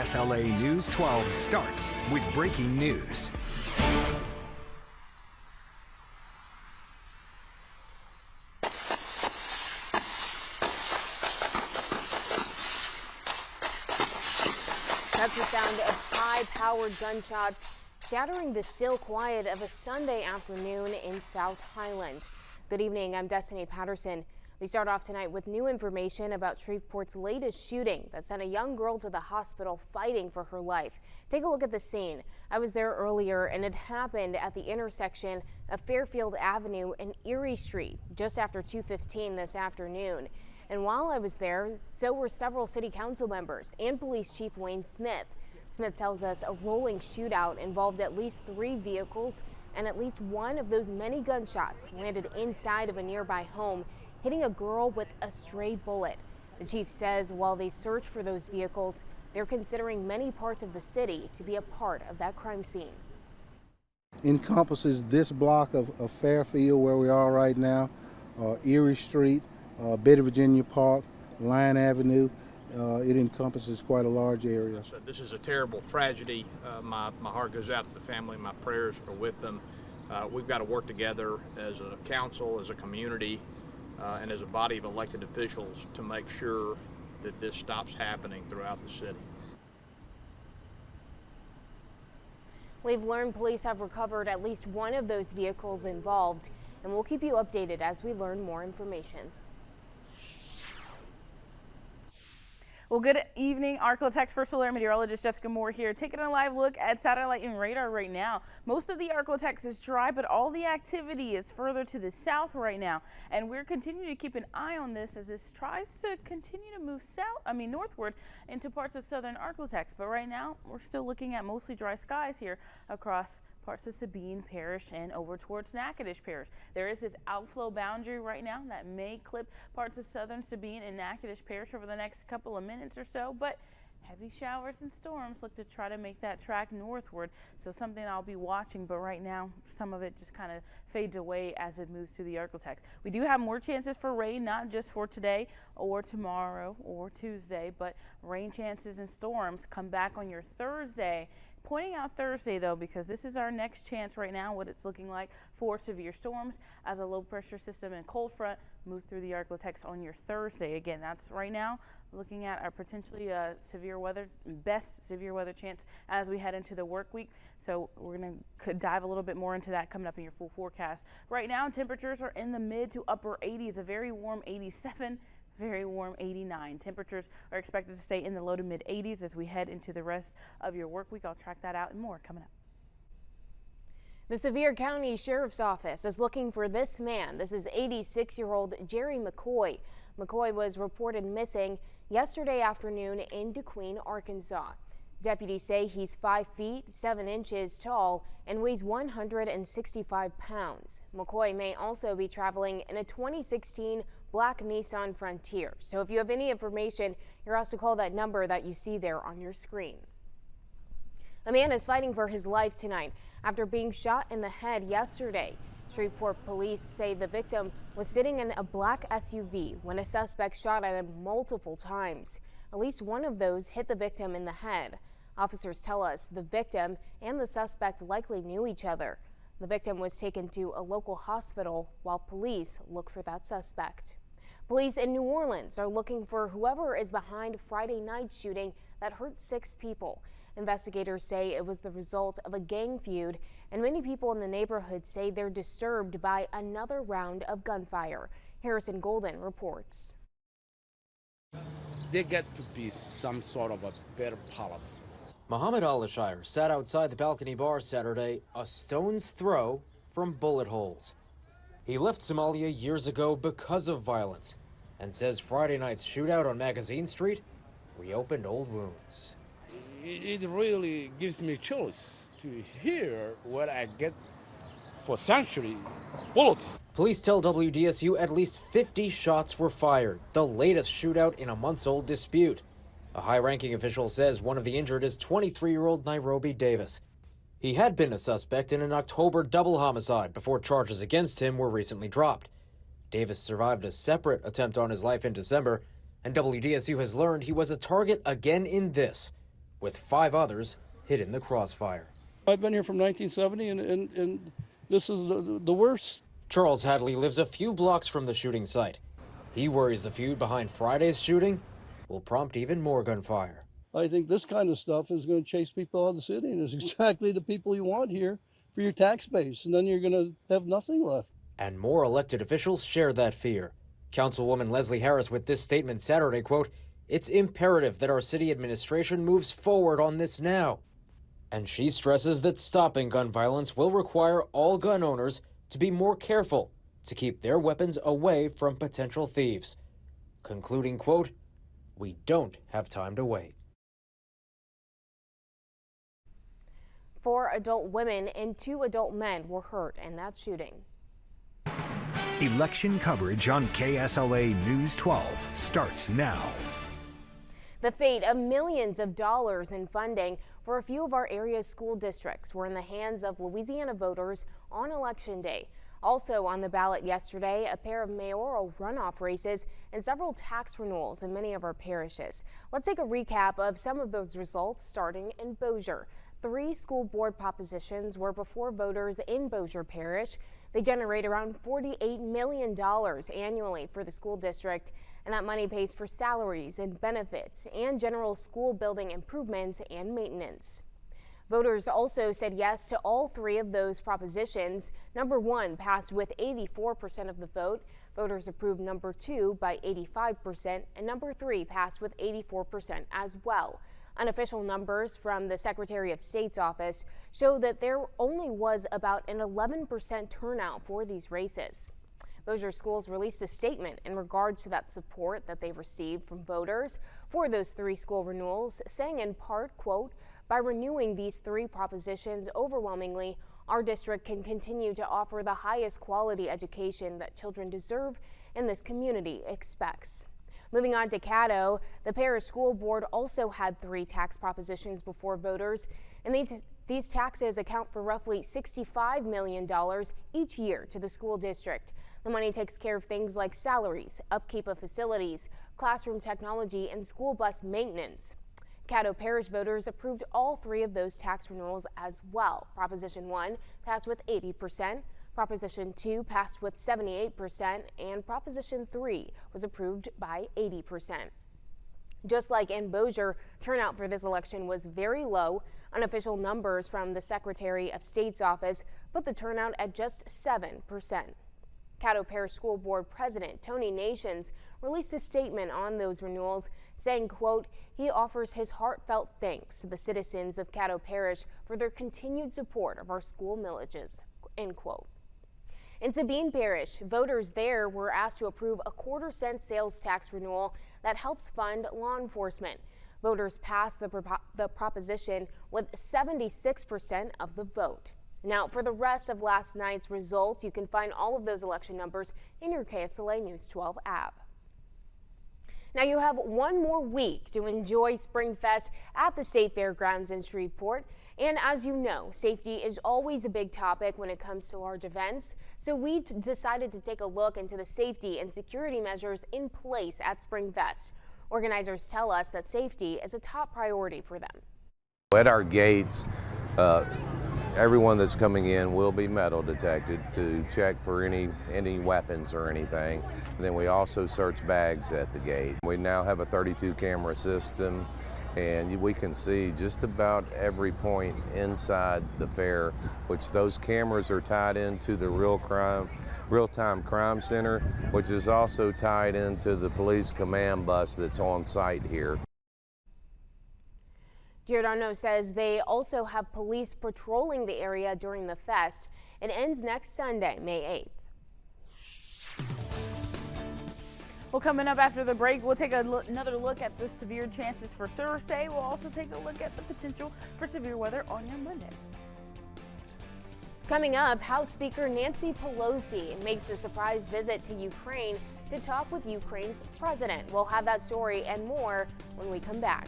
SLA News 12 starts with breaking news. That's the sound of high-powered gunshots shattering the still quiet of a Sunday afternoon in South Highland. Good evening, I'm Destiny Patterson. We start off tonight with new information about Shreveport's latest shooting that sent a young girl to the hospital fighting for her life. Take a look at the scene. I was there earlier and it happened at the intersection of Fairfield Avenue and Erie Street just after 2:15 this afternoon. And while I was there, so were several city council members and Police Chief Wayne Smith. Smith tells us a rolling shootout involved at least 3 vehicles and at least one of those many gunshots landed inside of a nearby home, hitting a girl with a stray bullet. The chief says while they search for those vehicles, they're considering many parts of the city to be a part of that crime scene. Encompasses this block of Fairfield where we are right now, Erie Street, Betty Virginia Park, Line Avenue. It encompasses quite a large area. So this is a terrible tragedy. My heart goes out to the family. My prayers are with them. We've got to work together as a council, as a community, and as a body of elected officials to make sure that this stops happening throughout the city. We've learned police have recovered at least one of those vehicles involved, and we'll keep you updated as we learn more information. Well, good evening, Arklatex First Alert Meteorologist Jessica Moore here, taking a live look at satellite and radar right now. Most of the Arklatex is dry, but all the activity is further to the south right now, and we're continuing to keep an eye on this as this tries to continue to move northward into parts of southern Arklatex. But right now, we're still looking at mostly dry skies here across parts of Sabine Parish and over towards Natchitoches Parish. There is this outflow boundary right now that may clip parts of southern Sabine and Natchitoches Parish over the next couple of minutes or so, but heavy showers and storms look to try to make that track northward, so something I'll be watching, but right now some of it just kind of fades away as it moves to the Arklatex. We do have more chances for rain, not just for today or tomorrow or Tuesday, but rain chances and storms come back on your Thursday. Pointing out Thursday, though, because this is our next chance right now, what it's looking like for severe storms as a low pressure system and cold front move through the Arklatex on your Thursday. Again, that's right now looking at our potentially best severe weather chance as we head into the work week. So we're going to dive a little bit more into that coming up in your full forecast. Right now, temperatures are in the mid to upper 80s, a very warm 87. Very warm 89. Temperatures are expected to stay in the low to mid 80s as we head into the rest of your work week. I'll track that out and more coming up. The Sevier County Sheriff's Office is looking for this man. This is 86-year-old Jerry McCoy. McCoy was reported missing yesterday afternoon in DeQueen, Arkansas. Deputies say he's 5 feet 7 inches tall and weighs 165 pounds. McCoy may also be traveling in a 2016 black Nissan Frontier. So if you have any information, you're asked to call that number that you see there on your screen. A man is fighting for his life tonight after being shot in the head yesterday. Shreveport police say the victim was sitting in a black SUV when a suspect shot at him multiple times. At least one of those hit the victim in the head. Officers tell us the victim and the suspect likely knew each other. The victim was taken to a local hospital while police look for that suspect. Police in New Orleans are looking for whoever is behind Friday night's shooting that hurt 6 people. Investigators say it was the result of a gang feud, and many people in the neighborhood say they're disturbed by another round of gunfire. Harrison Golden reports. There got to be some sort of a better policy. Muhammad Alashire sat outside the balcony bar Saturday, a stone's throw from bullet holes. He left Somalia years ago because of violence and says Friday night's shootout on Magazine Street reopened old wounds. It really gives me chills to hear what I get for century bullets. Police tell WDSU at least 50 shots were fired, the latest shootout in a months-old dispute. A high-ranking official says one of the injured is 23-year-old Nairobi Davis. He had been a suspect in an October double homicide before charges against him were recently dropped. Davis survived a separate attempt on his life in December, and WDSU has learned he was a target again in this, with 5 others hit in the crossfire. I've been here from 1970, and this is the worst. Charles Hadley lives a few blocks from the shooting site. He worries the feud behind Friday's shooting will prompt even more gunfire. I think this kind of stuff is going to chase people out of the city, and it's exactly the people you want here for your tax base, and then you're going to have nothing left. And more elected officials share that fear. Councilwoman Leslie Harris with this statement Saturday, quote, "It's imperative that our city administration moves forward on this now." And she stresses that stopping gun violence will require all gun owners to be more careful to keep their weapons away from potential thieves. Concluding, quote, "We don't have time to wait." 4 adult women and 2 adult men were hurt in that shooting. Election coverage on KSLA News 12 starts now. The fate of millions of dollars in funding for a few of our area's school districts were in the hands of Louisiana voters on Election Day. Also on the ballot yesterday, a pair of mayoral runoff races and several tax renewals in many of our parishes. Let's take a recap of some of those results, starting in Bossier. 3 school board propositions were before voters in Bossier Parish. They generate around $48 million annually for the school district, and that money pays for salaries and benefits and general school building improvements and maintenance. Voters also said yes to all 3 of those propositions. Number 1 passed with 84% of the vote. Voters approved number 2 by 85%, and number 3 passed with 84% as well. Unofficial numbers from the Secretary of State's office show that there only was about an 11% turnout for these races. Bossier Schools released a statement in regards to that support that they received from voters for those 3 school renewals, saying in part, quote, "By renewing these 3 propositions overwhelmingly, our district can continue to offer the highest quality education that children deserve and this community expects." Moving on to Caddo, the parish school board also had 3 tax propositions before voters, and these taxes account for roughly $65 million each year to the school district. The money takes care of things like salaries, upkeep of facilities, classroom technology, and school bus maintenance. Caddo Parish voters approved all 3 of those tax renewals as well. Proposition 1 passed with 80%. Proposition 2 passed with 78%, and Proposition 3 was approved by 80%. Just like in Bossier, turnout for this election was very low. Unofficial numbers from the Secretary of State's office put the turnout at just 7%. Caddo Parish School Board President Tony Nations released a statement on those renewals, saying, quote, "He offers his heartfelt thanks to the citizens of Caddo Parish for their continued support of our school millages," end quote. In Sabine Parish, voters there were asked to approve a 1/4-cent sales tax renewal that helps fund law enforcement. Voters passed the proposition with 76% of the vote. Now, for the rest of last night's results, you can find all of those election numbers in your KSLA News 12 app. Now, you have one more week to enjoy Springfest at the State Fairgrounds in Shreveport. And as you know, safety is always a big topic when it comes to large events. So we decided to take a look into the safety and security measures in place at Springfest. Organizers tell us that safety is a top priority for them. At our gates, everyone that's coming in will be metal detected to check for any weapons or anything. And then we also search bags at the gate. We now have a 32 camera system, and we can see just about every point inside the fair, which those cameras are tied into the real-time crime center, which is also tied into the police command bus that's on site here. Giordano says they also have police patrolling the area during the fest. It ends next Sunday, May 8th. Well, coming up after the break, we'll take another look at the severe chances for Thursday. We'll also take a look at the potential for severe weather on your Monday. Coming up, House Speaker Nancy Pelosi makes a surprise visit to Ukraine to talk with Ukraine's president. We'll have that story and more when we come back.